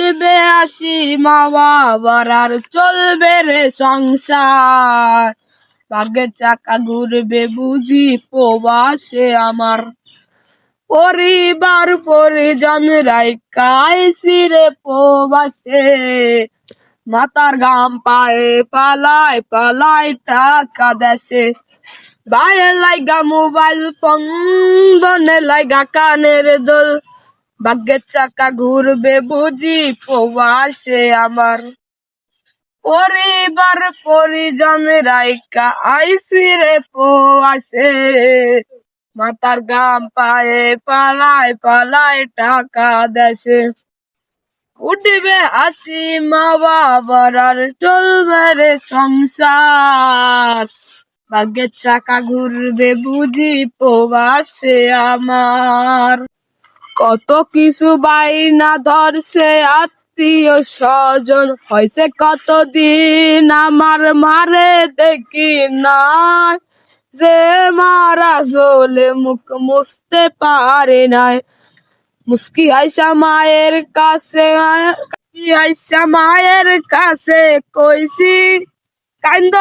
উঠবে আসি মা বাবার আর চলবে রে সংসার। ভাগ্যের চাকা ঘুরবে বুঝি প্রবাসে আমার। পরিবার পরিজন রাইখা আইছি রে প্রবাসে। মাথার ঘাম পায়ে পালায় পালায় টাকা দেশে। ভাইয়ের লাইগা মোবাইল ফোন, বোনের লাইগা কানের দোল। ভাগ্যের চাকা ঘুরবে বুঝি প্রবাসে আমার। পরিবার পরিজন রাইখা আইছি রে প্রবাসে। মাথার ঘাম পায়ে পালায় পালায় টাকা দেশে। উঠবে আসি মা বাবার আর চলবে রে সংসার। ভাগ্যের চাকা ঘুরবে বুঝি প্রবাসে আমার। কত কিছু বাইনা ধরছে আত্মীয় স্বজন, হয়েছে কতদিন আমার মারে দেখি না। যে মারা চলে মুখ মুছতে পারে নাই। মুস্কি আইসা মায়ের কাছে, আইসা মায়ের কাছে কইছি, কান্দ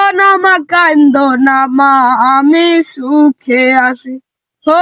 না মা আমি সুখে আছি। হো